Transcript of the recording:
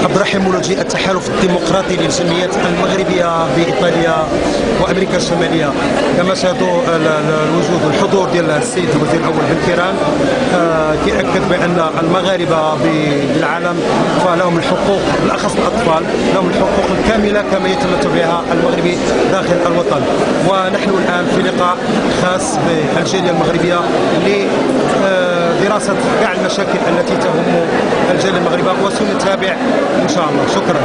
عبد الرحيم مولوجي، التحالف الديمقراطي للجمعيات المغربيه بايطاليا وامريكا الشماليه. كما شاهدوا الوجود والحضور ديال السيد الوزير الاول بن كيران كيأكد بان المغاربه بالعالم فلهم الحقوق، بالاخص الاطفال لهم الحقوق الكامله كما يتمتع بها المغربي داخل الوطن. ونحن الان في لقاء خاص بالجاليه المغربيه لدراسه كاع المشاكل التي تهم الجاليه المغربيه، وسنتابع ان شاء الله. شكرا.